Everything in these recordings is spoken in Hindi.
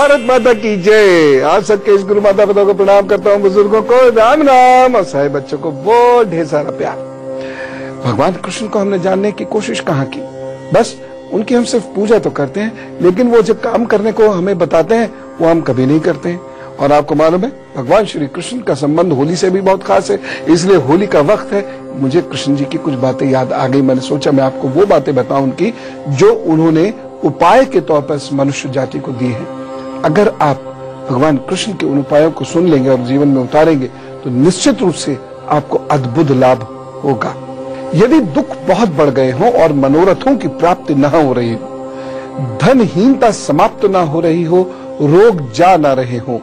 भारत माता की जय। आप सबके इस गुरु माता पिता को प्रणाम करता हूँ, बुजुर्गों को राम राम और सारे बच्चों को बहुत ढेर सारा प्यार। भगवान कृष्ण को हमने जानने की कोशिश कहाँ की, बस उनकी हम सिर्फ पूजा तो करते हैं, लेकिन वो जब काम करने को हमें बताते हैं वो हम कभी नहीं करते हैं। और आपको मालूम है भगवान श्री कृष्ण का संबंध होली से भी बहुत खास है, इसलिए होली का वक्त है। मुझे कृष्ण जी की कुछ बातें याद आ गई, मैंने सोचा मैं आपको वो बातें बताऊं उनकी जो उन्होंने उपाय के तौर पर मनुष्य जाति को दी है। अगर आप भगवान कृष्ण के उन उपायों को सुन लेंगे और जीवन में उतारेंगे तो निश्चित रूप से आपको अद्भुत लाभ होगा। यदि दुख बहुत बढ़ गए हों और मनोरथों की प्राप्ति न हो रही हो, धनहीनता समाप्त न हो रही हो, रोग जा न रहे हो,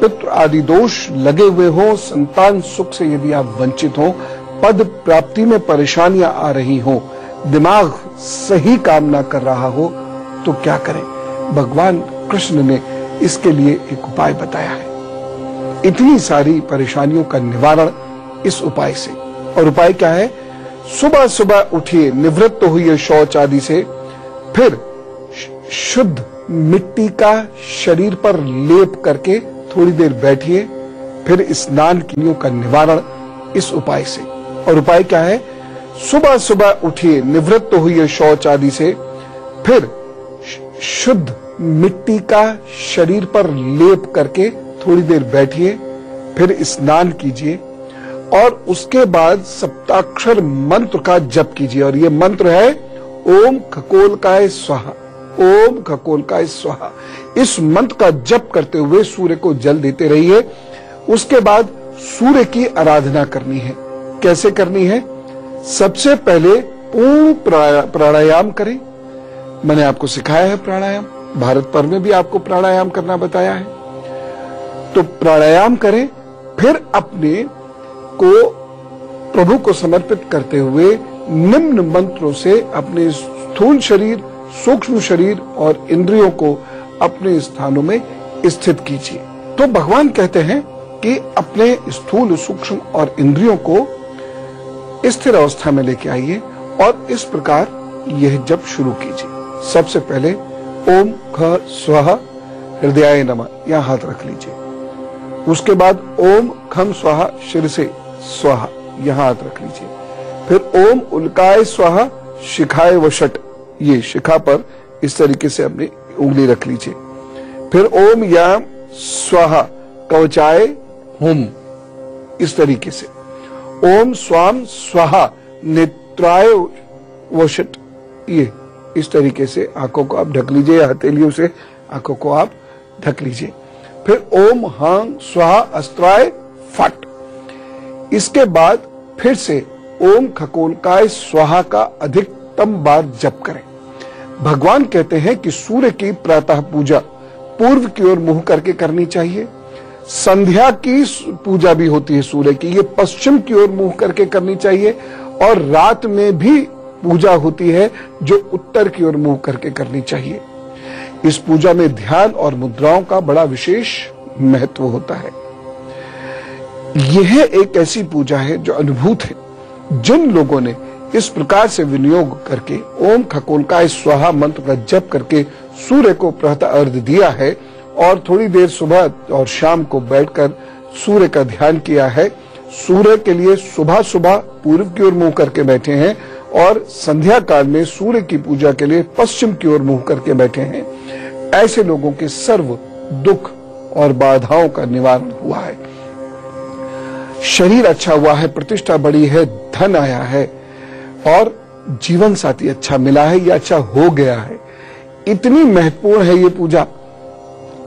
पितृ आदि दोष लगे हुए हो, संतान सुख से यदि आप वंचित हो, पद प्राप्ति में परेशानियां आ रही हो, दिमाग सही काम ना कर रहा हो, तो क्या करें? भगवान कृष्ण ने इसके लिए एक उपाय बताया है। इतनी सारी परेशानियों का निवारण इस उपाय से। और उपाय क्या है? सुबह सुबह उठिए, निवृत्त होइए शौच आदि से, फिर शुद्ध मिट्टी का शरीर पर लेप करके थोड़ी देर बैठिए, फिर स्नान किनियों का निवारण इस उपाय से। और उपाय क्या है? सुबह सुबह उठिए, निवृत्त होइए शौच आदि से, फिर शुद्ध मिट्टी का शरीर पर लेप करके थोड़ी देर बैठिए, फिर स्नान कीजिए और उसके बाद सप्ताक्षर मंत्र का जप कीजिए। और ये मंत्र है ओम खकोल्काय स्वाहा, ओम खकोल्काय स्वाहा। इस मंत्र का जप करते हुए सूर्य को जल देते रहिए। उसके बाद सूर्य की आराधना करनी है। कैसे करनी है? सबसे पहले पूर्ण प्राणायाम करें। मैंने आपको सिखाया है प्राणायाम, भारत पर्व में भी आपको प्राणायाम करना बताया है। तो प्राणायाम करें, फिर अपने को प्रभु को समर्पित करते हुए निम्न मंत्रों से अपने स्थूल शरीर, सूक्ष्म शरीर और इंद्रियों को अपने स्थानों में स्थित कीजिए। तो भगवान कहते हैं कि अपने स्थूल, सूक्ष्म और इंद्रियों को स्थिर अवस्था में लेके आइए और इस प्रकार यह जप शुरू कीजिए। सबसे पहले ओम ख स्वः हृदयाय नमः, यहाँ हाथ रख लीजिए। उसके बाद ओम खम स्वाहा शिरसे स्वाहा, यहाँ हाथ रख लीजिए। फिर ओम उल्काय स्वाहा शिखाय वषट, ये शिखा पर इस तरीके से अपनी उंगली रख लीजिए। फिर ओम याम स्वाहा कवचाय हुम, इस तरीके से। ओम स्वाम स्वाहा नेत्राय वषट, ये इस तरीके से आंखों को आप ढक लीजिए, हथेलियों से आंखों को आप ढक लीजिए। फिर ओम हांग स्वाहा अस्त्राय फट। इसके बाद फिर से ओम खकोल्काय स्वाहा का अधिकतम बार जप करें। भगवान कहते हैं कि सूर्य की प्रातः पूजा पूर्व की ओर मुंह करके करनी चाहिए। संध्या की पूजा भी होती है सूर्य की, ये पश्चिम की ओर मुंह करके करनी चाहिए। और रात में भी पूजा होती है जो उत्तर की ओर मुंह करके करनी चाहिए। इस पूजा में ध्यान और मुद्राओं का बड़ा विशेष महत्व होता है। यह एक ऐसी पूजा है जो अनुभूत है। जिन लोगों ने इस प्रकार से विनियोग करके ओम खकोल्काय स्वाहा मंत्र का जप करके सूर्य को प्रातः अर्घ्य दिया है और थोड़ी देर सुबह और शाम को बैठकर सूर्य का ध्यान किया है, सूर्य के लिए सुबह सुबह पूर्व की ओर मुंह करके बैठे हैं और संध्या काल में सूर्य की पूजा के लिए पश्चिम की ओर मुंह करके बैठे हैं, ऐसे लोगों के सर्व दुख और बाधाओं का निवारण हुआ है। शरीर अच्छा हुआ है, प्रतिष्ठा बढ़ी है, धन आया है और जीवन साथी अच्छा मिला है या अच्छा हो गया है। इतनी महत्वपूर्ण है ये पूजा,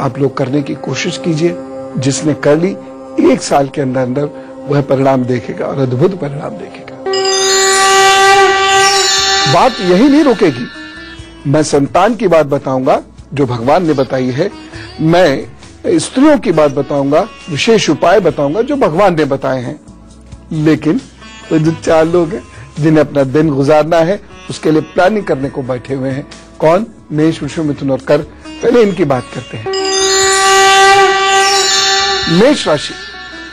आप लोग करने की कोशिश कीजिए। जिसने कर ली 1 साल के अंदर अंदर वह परिणाम देखेगा और अद्भुत परिणाम देखेगा। बात यही नहीं रुकेगी, मैं संतान की बात बताऊंगा जो भगवान ने बताई है, मैं स्त्रियों की बात बताऊंगा, विशेष उपाय बताऊंगा जो भगवान ने बताए हैं। लेकिन तो जो 4 लोग हैं जिन्हें अपना दिन गुजारना है उसके लिए प्लानिंग करने को बैठे हुए हैं। कौन? मेष, वृष, मिथुन और कर्क। पहले इनकी बात करते हैं। मेष राशि,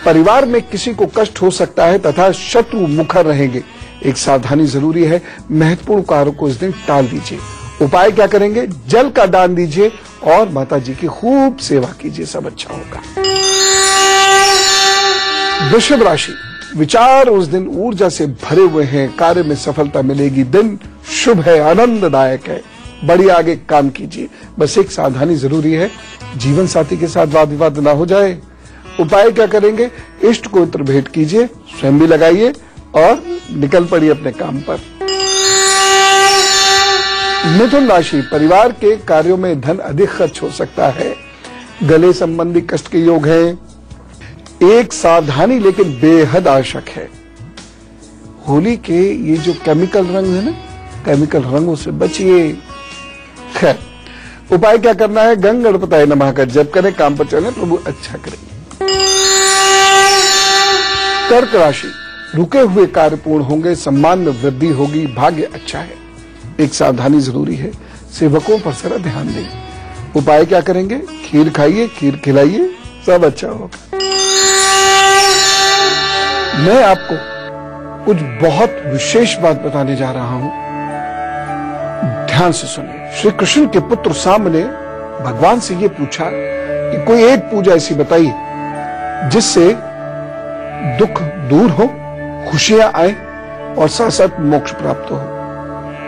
परिवार में किसी को कष्ट हो सकता है तथा शत्रु मुखर रहेंगे। एक सावधानी जरूरी है, महत्वपूर्ण कार्यों को इस दिन टाल दीजिए उपाय क्या करेंगे? जल का दान दीजिए और माता जी की खूब सेवा कीजिए, सब अच्छा होगा। वृषभ राशि, विचार उस दिन ऊर्जा से भरे हुए हैं, कार्य में सफलता मिलेगी, दिन शुभ है, आनंददायक है, बड़ी आगे काम कीजिए। बस एक सावधानी जरूरी है, जीवन साथी के साथ वाद विवाद ना हो जाए। उपाय क्या करेंगे? इष्ट को इत्र भेंट कीजिए, स्वयं भी लगाइए और निकल पड़िए अपने काम पर। मिथुन राशि, परिवार के कार्यों में धन अधिक खर्च हो सकता है, गले संबंधी कष्ट के योग हैं। एक सावधानी लेकिन बेहद आवश्यक है, होली के ये जो केमिकल रंग है ना, केमिकल रंगों से बचिए। खैर, उपाय क्या करना है? गंग गणपताय नमः का जप करें, काम पर चलें, प्रभु अच्छा करेंगे। कर्क राशि, रुके हुए कार्य पूर्ण होंगे, सम्मान में वृद्धि होगी, भाग्य अच्छा है। एक सावधानी जरूरी है, सेवकों पर जरा ध्यान दें। उपाय क्या करेंगे? खीर खाइए, खीर खिलाइए, सब अच्छा होगा। मैं आपको कुछ बहुत विशेष बात बताने जा रहा हूं, ध्यान से सुनिए। श्री कृष्ण के पुत्र सांब ने भगवान से ये पूछा कि कोई एक पूजा ऐसी बताइए जिससे दुख दूर हो, खुशियां आए और साथ साथ मोक्ष प्राप्त हो।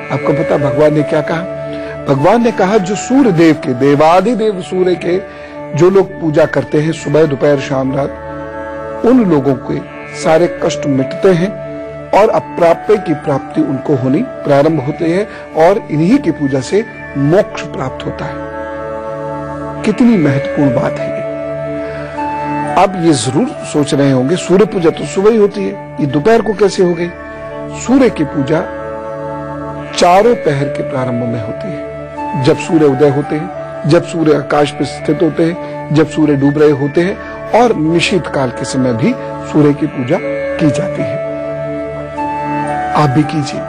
आपको पता भगवान ने क्या कहा? भगवान ने कहा जो सूर्य देव के, देवादिदेव सूर्य के जो लोग पूजा करते हैं सुबह दोपहर शाम रात, उन लोगों के सारे कष्ट मिटते हैं और अप्राप्य की प्राप्ति उनको होनी प्रारंभ होती है और इन्हीं की पूजा से मोक्ष प्राप्त होता है। कितनी महत्वपूर्ण बात है ये। आप ये जरूर सोच रहे होंगे सूर्य पूजा तो सुबह ही होती है, ये दोपहर को कैसे हो गई? सूर्य की पूजा चारों पहर के प्रारंभ में होती है, जब सूर्य उदय होते हैं, जब सूर्य आकाश पर स्थित होते हैं, जब सूर्य डूब रहे होते हैं और निशीत काल के समय भी सूर्य की पूजा की जाती है। आप भी कीजिए,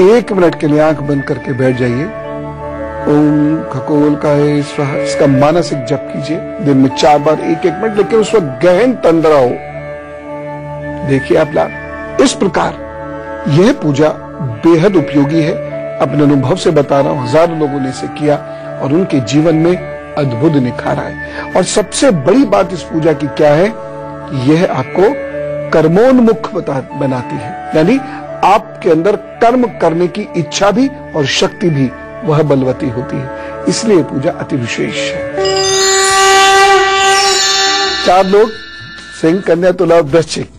1 मिनट के लिए आंख बंद करके बैठ जाइए, ओम खगोलकाय स्वाहा इसका मानसिक जप कीजिए दिन में 4 बार 1-1 मिनट, लेकिन उस वक्त गहन तंद्रा हो। देखिए आप लाभ, इस प्रकार यह पूजा बेहद उपयोगी है, अपने अनुभव से बता रहा हूं, हजारों लोगों ने इसे किया और उनके जीवन में अद्भुत निखार आए। और सबसे बड़ी बात इस पूजा की क्या है? यह आपको कर्मोन्मुख बनाती है, यानी आपके अंदर कर्म करने की इच्छा भी और शक्ति भी वह बलवती होती है, इसलिए पूजा अति विशेष है। 4 लोग, सिंह, कन्या, तुला, वृश्चिक,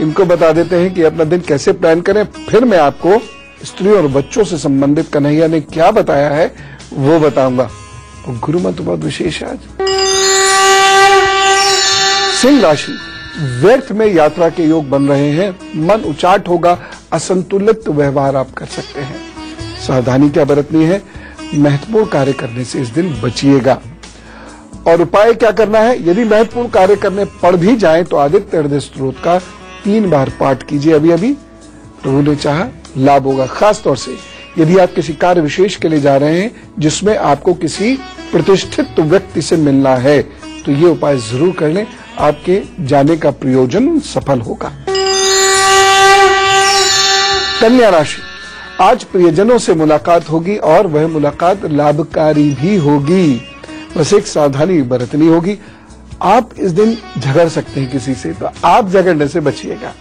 इनको बता देते हैं कि अपना दिन कैसे प्लान करें, फिर मैं आपको स्त्रियों और बच्चों से संबंधित कन्हैया ने क्या बताया है वो बताऊंगा। तो गुरु मंत्र बहुत विशेष है आज। सिंह राशि, व्यर्थ में यात्रा के योग बन रहे हैं, मन उचाट होगा, असंतुलित व्यवहार आप कर सकते हैं। सावधानी क्या बरतनी है? महत्वपूर्ण कार्य करने से इस दिन बचिएगा। और उपाय क्या करना है? यदि महत्वपूर्ण कार्य करने पड़ भी जाए तो आदित्य हृदय स्तोत्र का 3 बार पाठ कीजिए, अभी अभी प्रभु ने चाहा लाभ होगा। खास तौर से यदि आप किसी कार्य विशेष के लिए जा रहे हैं जिसमें आपको किसी प्रतिष्ठित व्यक्ति से मिलना है तो ये उपाय जरूर कर लें, आपके जाने का प्रयोजन सफल होगा। कन्या राशि, आज प्रियजनों से मुलाकात होगी और वह मुलाकात लाभकारी भी होगी, बस एक सावधानी बरतनी होगी। आप इस दिन झगड़ सकते हैं किसी से, तो आप झगड़ने से बचिएगा।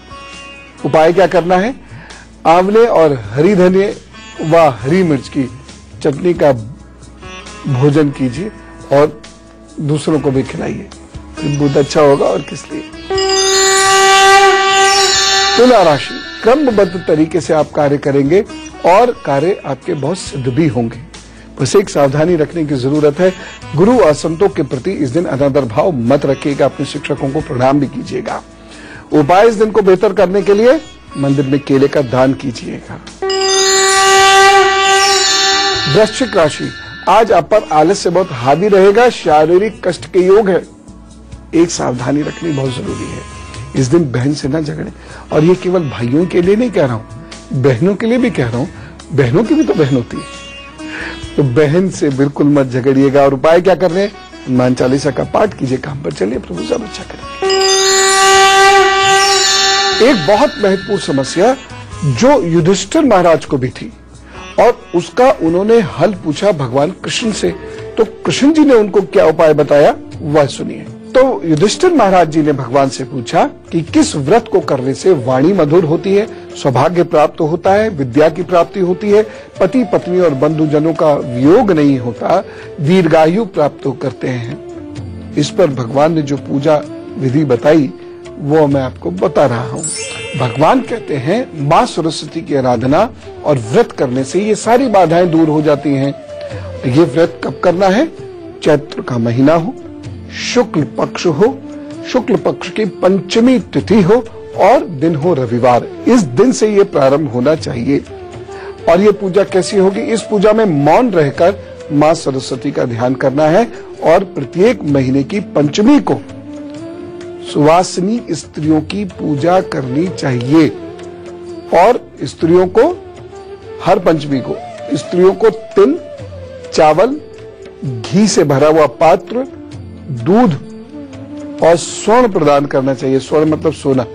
उपाय क्या करना है? आंवले और हरी धनिया व हरी मिर्च की चटनी का भोजन कीजिए और दूसरों को भी खिलाइए, बहुत अच्छा होगा। और किस लिए? तुला राशि, क्रमबद्ध तरीके से आप कार्य करेंगे और कार्य आपके बहुत सिद्ध भी होंगे, बस एक सावधानी रखने की जरूरत है। गुरु और संतों के प्रति इस दिन अनादर भाव मत रखिएगा, अपने शिक्षकों को प्रणाम भी कीजिएगा। उपाय इस दिन को बेहतर करने के लिए मंदिर में केले का दान कीजिएगा। वृश्चिक राशि, आज आप पर आलस्य बहुत हावी रहेगा, शारीरिक कष्ट के योग है, एक सावधानी रखनी बहुत जरूरी है। इस दिन बहन से ना झगड़े, और ये केवल भाइयों के लिए नहीं कह रहा हूं, बहनों के लिए भी कह रहा हूं, बहनों की भी तो बहन होती है, तो बहन से बिल्कुल मत झगड़िएगा। और उपाय क्या कर रहे हैं? हनुमान चालीसा का पाठ कीजिए, काम पर चलिए, प्रभु सब अच्छा करेंगे। एक बहुत महत्वपूर्ण समस्या जो युधिष्ठिर महाराज को भी थी और उसका उन्होंने हल पूछा भगवान कृष्ण से। तो कृष्ण जी ने उनको क्या उपाय बताया वह सुनिए। तो युधिष्ठिर महाराज जी ने भगवान से पूछा कि किस व्रत को करने से वाणी मधुर होती है, सौभाग्य प्राप्त होता है, विद्या की प्राप्ति होती है, पति पत्नी और बंधुजनों का वियोग नहीं होता, दीर्घायु प्राप्त करते हैं। इस पर भगवान ने जो पूजा विधि बताई वो मैं आपको बता रहा हूँ। भगवान कहते हैं माँ सरस्वती की आराधना और व्रत करने से ये सारी बाधाएं दूर हो जाती हैं। ये व्रत कब करना है? चैत्र का महीना हो, शुक्ल पक्ष हो, शुक्ल पक्ष की पंचमी तिथि हो और दिन हो रविवार। इस दिन से ये प्रारंभ होना चाहिए। और ये पूजा कैसी होगी? इस पूजा में मौन रहकर माँ सरस्वती का ध्यान करना है और प्रत्येक महीने की पंचमी को सुवासिनी स्त्रियों की पूजा करनी चाहिए। और स्त्रियों को हर पंचमी को स्त्रियों को तिल, चावल, घी से भरा हुआ पात्र, दूध और स्वर्ण प्रदान करना चाहिए। स्वर्ण मतलब सोना।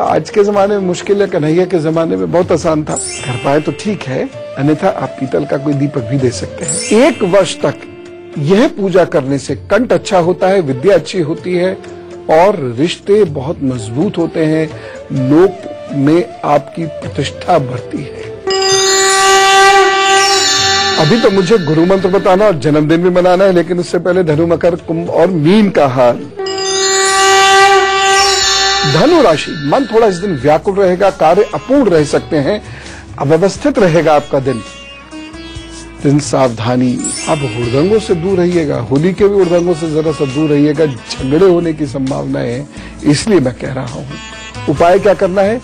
आज के जमाने में मुश्किल है, कन्हैया के जमाने में बहुत आसान था। कर पाए तो ठीक है, अन्यथा आप पीतल का कोई दीपक भी दे सकते हैं। 1 वर्ष तक यह पूजा करने से कंठ अच्छा होता है, विद्या अच्छी होती है और रिश्ते बहुत मजबूत होते हैं। लोक में आपकी प्रतिष्ठा बढ़ती है। अभी तो मुझे गुरु मंत्र बताना और जन्मदिन भी मनाना है, लेकिन उससे पहले धनु, मकर, कुंभ और मीन का हाल। धनु राशि, मन थोड़ा इस दिन व्याकुल रहेगा, कार्य अपूर्ण रह सकते हैं, अव्यवस्थित रहेगा आपका दिन सावधानी। आप हुड़दंगों से दूर रहिएगा, होली के भी हुड़दंगों से जरा सा दूर रहिएगा, झगड़े होने की संभावना है, इसलिए मैं कह रहा हूं। उपाय क्या करना है?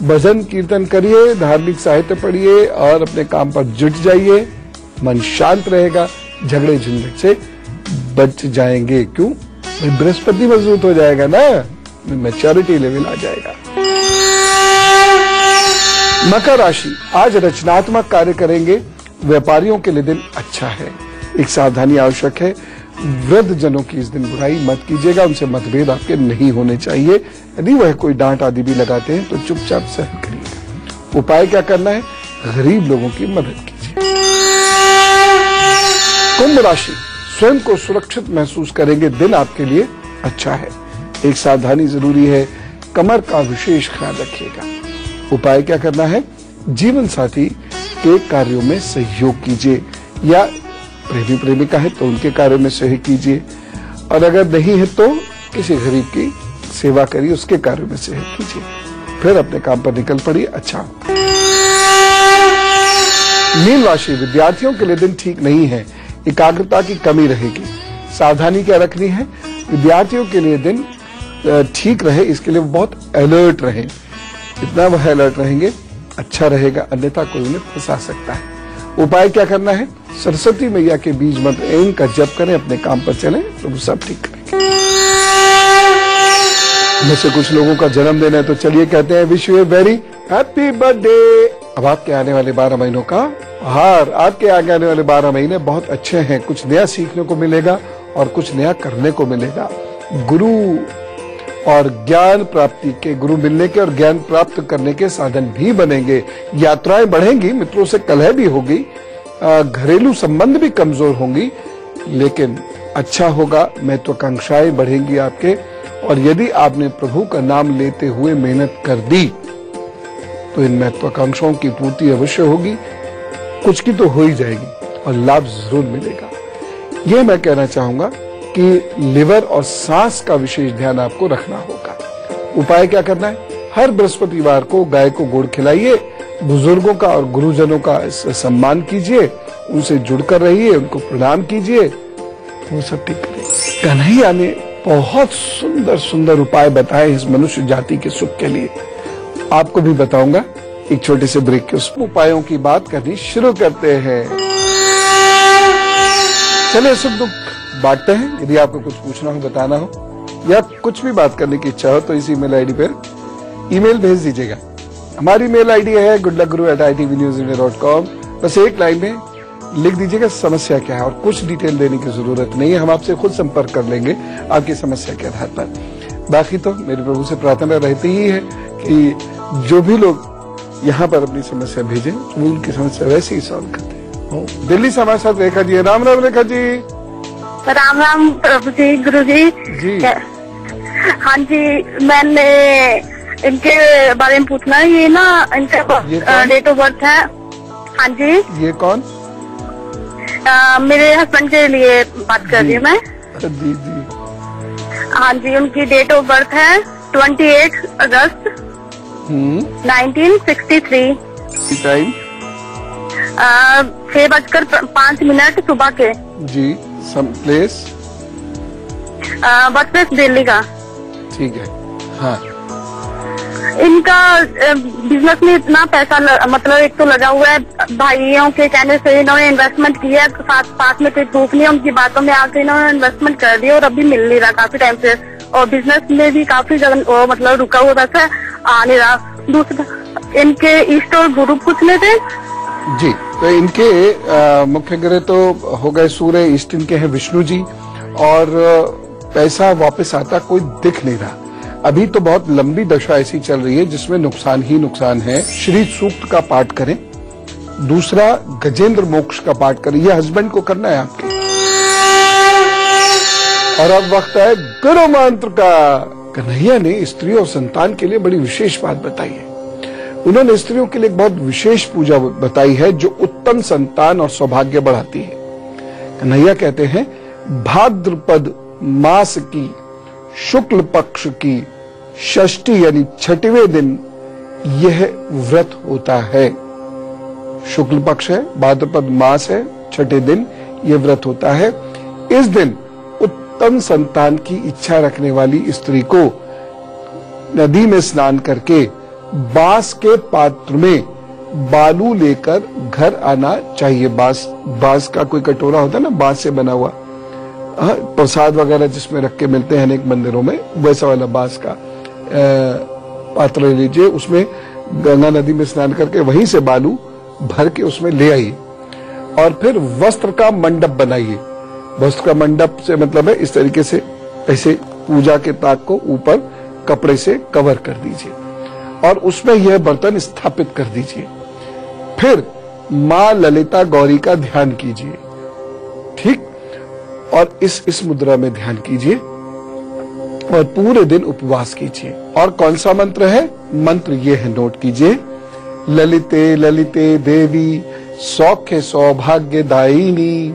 भजन कीर्तन करिए, धार्मिक साहित्य पढ़िए और अपने काम पर जुट जाइए। मन शांत रहेगा, झगड़े झंझट से बच जाएंगे। क्यों? बृहस्पति मजबूत हो जाएगा ना, मैच्योरिटी लेवल आ जाएगा। मकर राशि, आज रचनात्मक कार्य करेंगे, व्यापारियों के लिए दिन अच्छा है। एक सावधानी आवश्यक है, वृद्ध जनों की इस दिन बुराई मत कीजिएगा, उनसे मतभेद आपके नहीं होने चाहिए। यदि वह कोई डांट आदि भी लगाते हैं तो चुपचाप सहन करिएगा। उपाय क्या करना है? गरीब लोगों की मदद कीजिए। कुंभ राशि, स्वयं को सुरक्षित महसूस करेंगे, दिन आपके लिए अच्छा है। एक सावधानी जरूरी है, कमर का विशेष ख्याल रखिएगा। उपाय क्या करना है? जीवन साथी के कार्यों में सहयोग कीजिए, या प्रेमी प्रेमिका है तो उनके कार्यों में सहयोग कीजिए, और अगर नहीं है तो किसी गरीब की सेवा करिए, उसके कार्यों में सहयोग कीजिए, फिर अपने काम पर निकल पड़िए। अच्छा। मीन राशि, विद्यार्थियों के लिए दिन ठीक नहीं है, एकाग्रता की कमी रहेगी। सावधानी क्या रखनी है? विद्यार्थियों के लिए दिन ठीक रहे, इसके लिए बहुत अलर्ट रहे। जितना वह अलर्ट रहेंगे अच्छा रहेगा, अन्यथा कोई उन्हें फंसा सकता है। उपाय क्या करना है? सरस्वती मैया के बीज मंत्र एम का जप करें, अपने काम पर चलें, प्रभु सब ठीक करेंगे। में से कुछ लोगों का जन्मदिन है तो चलिए कहते हैं wish U a very happy birthday. अब आपके आने वाले 12 महीनों का हार, आपके आगे आने वाले 12 महीने बहुत अच्छे हैं। कुछ नया सीखने को मिलेगा और कुछ नया करने को मिलेगा। गुरु और ज्ञान प्राप्ति के, गुरु मिलने के और ज्ञान प्राप्त करने के साधन भी बनेंगे। यात्राएं बढ़ेंगी, मित्रों से कलह भी होगी, घरेलू संबंध भी कमजोर होंगी, लेकिन अच्छा होगा। महत्वाकांक्षाएं बढ़ेंगी आपके, और यदि आपने प्रभु का नाम लेते हुए मेहनत कर दी तो इन महत्वाकांक्षाओं की पूर्ति अवश्य होगी। कुछ की तो हो ही जाएगी और लाभ जरूर मिलेगा। यह मैं कहना चाहूंगा कि लिवर और सांस का विशेष ध्यान आपको रखना होगा। उपाय क्या करना है? हर बृहस्पतिवार को गाय को गुड़ खिलाइए, बुजुर्गों का और गुरुजनों का सम्मान कीजिए, उनसे जुड़कर रहिए, उनको प्रणाम कीजिए, वो सब ठीक करेंगे। कन्हैया ने बहुत सुंदर सुंदर उपाय बताए इस मनुष्य जाति के सुख के लिए, आपको भी बताऊंगा एक छोटे से ब्रेक के। उस उपायों की बात करनी शुरू करते हैं। चलिए सुख दुख बांटते हैं। यदि आपको कुछ पूछना हो, बताना हो या कुछ भी बात करने की इच्छा हो तो इसी मेल आईडी पर ईमेल भेज दीजिएगा। हमारी मेल आईडी है goodluckguru@itvnewsindia.com। बस एक लाइन में लिख दीजिएगा समस्या क्या है, और कुछ डिटेल देने की जरूरत नहीं है। हम आपसे खुद संपर्क कर लेंगे आपकी समस्या के आधार पर। बाकी तो मेरे प्रभु से प्रार्थना रहती ही है कि जो भी लोग यहाँ पर अपनी समस्या भेजें, वो उनकी समस्या वैसे ही सॉल्व करते हैं। दिल्ली से हमारे साथ रेखा जी है। राम राम रेखा जी। राम राम प्रभु जी, गुरु जी। हाँ जी, मैंने इनके बारे में पूछना है। ये ना इनका डेट ऑफ बर्थ है। हाँ जी। ये कौन? मेरे हस्बैंड के लिए बात कर रही हूँ मैं। जी जी। हाँ जी, उनकी डेट ऑफ बर्थ है 28 अगस्त 1963। टाइम 6:05 सुबह के। जी। Some place? Birth place Delhi का। ठीक है। हाँ। इनका बिजनेस में इतना पैसा मतलब एक तो लगा हुआ है, भाइयों के कहने से इन्होंने इन्वेस्टमेंट किया, तो साथ में कोई प्रूफ नहीं है, उनकी बातों में आके इन्होंने इन्वेस्टमेंट कर दिया और अभी मिल नहीं रहा काफी टाइम से। और बिजनेस में भी काफी जगह मतलब रुका हुआ था, आ नहीं रहा। दूसरा, इनके इष्ट और गुरु पूछने थे जी। तो इनके मुख्य ग्रह तो हो गए सूर्य, इष्ट इनके हैं विष्णु जी, और पैसा वापस आता कोई दिख नहीं रहा। अभी तो बहुत लंबी दशा ऐसी चल रही है जिसमें नुकसान ही नुकसान है। श्री सूक्त का पाठ करें। दूसरा, गजेंद्र मोक्ष का पाठ करें। ये हस्बैंड को करना है आपके। और अब वक्त है गुरु मंत्र का। कन्हैया ने स्त्री और संतान के लिए बड़ी विशेष बात बताई है। उन्होंने स्त्रियों के लिए एक बहुत विशेष पूजा बताई है जो उत्तम संतान और सौभाग्य बढ़ाती है। कन्हैया कहते हैं, भाद्रपद मास की शुक्ल पक्ष की षष्ठी यानी 6वें दिन यह व्रत होता है। शुक्ल पक्ष है, भाद्रपद मास है, 6ठे दिन यह व्रत होता है। इस दिन उत्तम संतान की इच्छा रखने वाली स्त्री को नदी में स्नान करके बांस के पात्र में बालू लेकर घर आना चाहिए। बांस का कोई कटोरा होता है ना, बांस से बना हुआ, प्रसाद वगैरह जिसमें रख के मिलते हैं अनेक मंदिरों में, वैसा वाला बांस का पात्र ले लीजिए। उसमें गंगा नदी में स्नान करके वहीं से बालू भर के उसमें ले आइए और फिर वस्त्र का मंडप बनाइए। वस्त्र का मंडप से मतलब है इस तरीके से, ऐसे पूजा के ताक को ऊपर कपड़े से कवर कर दीजिए और उसमें यह बर्तन स्थापित कर दीजिए। फिर मां ललिता गौरी का ध्यान कीजिए, ठीक, और इस मुद्रा में ध्यान कीजिए और पूरे दिन उपवास कीजिए। और कौन सा मंत्र है? मंत्र ये है, नोट कीजिए। ललिते ललिते देवी सौख्य सौभाग्य दायिनी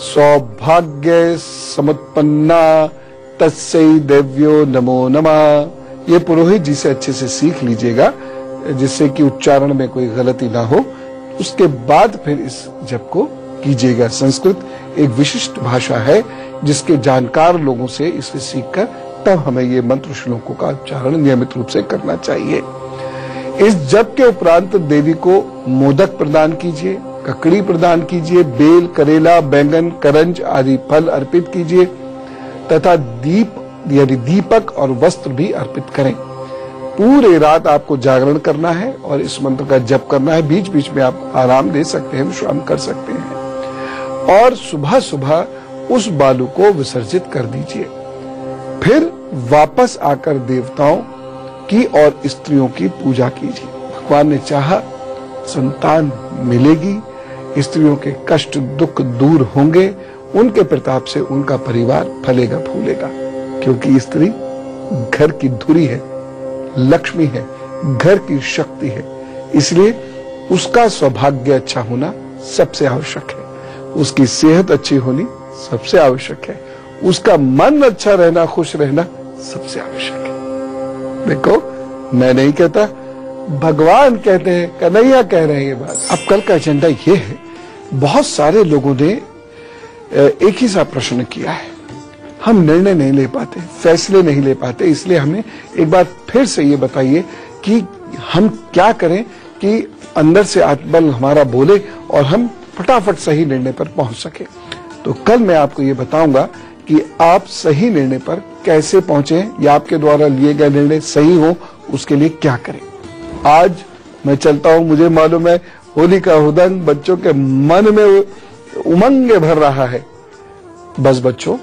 सौभाग्य समुत्पन्ना तस्यै देव्यो नमो नमः। ये पुरोहित जी से अच्छे से सीख लीजिएगा जिससे कि उच्चारण में कोई गलती ना हो। उसके बाद फिर इस जप को कीजिएगा। संस्कृत एक विशिष्ट भाषा है जिसके जानकार लोगों से इसे सीखकर तब हमें ये मंत्र श्लोकों का उच्चारण नियमित रूप से करना चाहिए। इस जप के उपरांत देवी को मोदक प्रदान कीजिए, ककड़ी प्रदान कीजिए, बेल, करेला, बैंगन, करंज आदि फल अर्पित कीजिए तथा दीप यानी दीपक और वस्त्र भी अर्पित करें। पूरे रात आपको जागरण करना है और इस मंत्र का जप करना है। बीच बीच में आप आराम दे सकते हैं, विश्राम कर सकते हैं और सुबह सुबह उस बालू को विसर्जित कर दीजिए। फिर वापस आकर देवताओं की और स्त्रियों की पूजा कीजिए। भगवान ने चाहा संतान मिलेगी, स्त्रियों के कष्ट दुख दूर होंगे, उनके प्रताप से उनका परिवार फलेगा फूलेगा। क्योंकि स्त्री घर की धुरी है, लक्ष्मी है, घर की शक्ति है, इसलिए उसका सौभाग्य अच्छा होना सबसे आवश्यक है, उसकी सेहत अच्छी होनी सबसे आवश्यक है, उसका मन अच्छा रहना, खुश रहना सबसे आवश्यक है। देखो, मैं नहीं कहता, भगवान कहते हैं, कन्हैया कह रहे हैं ये बात। अब कल का एजेंडा ये है, बहुत सारे लोगों ने एक ही सा प्रश्न किया है, हम निर्णय नहीं ले पाते, फैसले नहीं ले पाते, इसलिए हमें एक बार फिर से ये बताइए कि हम क्या करें कि अंदर से आत्मबल हमारा बोले और हम फटाफट सही निर्णय पर पहुंच सके। तो कल मैं आपको ये बताऊंगा कि आप सही निर्णय पर कैसे पहुंचे या आपके द्वारा लिए गए निर्णय सही हो, उसके लिए क्या करें। आज मैं चलता हूं, मुझे मालूम है होली का हुदंग बच्चों के मन में उमंग भर रहा है। बस बच्चों,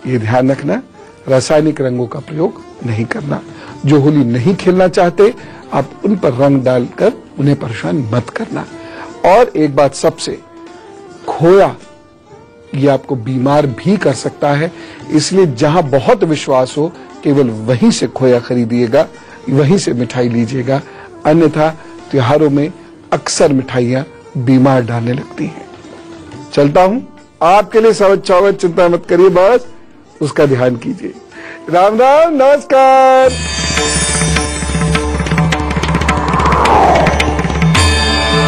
ये ध्यान रखना, रासायनिक रंगों का प्रयोग नहीं करना। जो होली नहीं खेलना चाहते, आप उन पर रंग डालकर उन्हें परेशान मत करना। और एक बात सबसे, खोया ये आपको बीमार भी कर सकता है, इसलिए जहां बहुत विश्वास हो केवल वहीं से खोया खरीदिएगा, वहीं से मिठाई लीजिएगा, अन्यथा त्योहारों में अक्सर मिठाइयां बीमार डालने लगती हैं। चलता हूं, आपके लिए सब अच्छा होगा, चिंता मत करिए, बस उसका ध्यान कीजिए। राम राम, नमस्कार।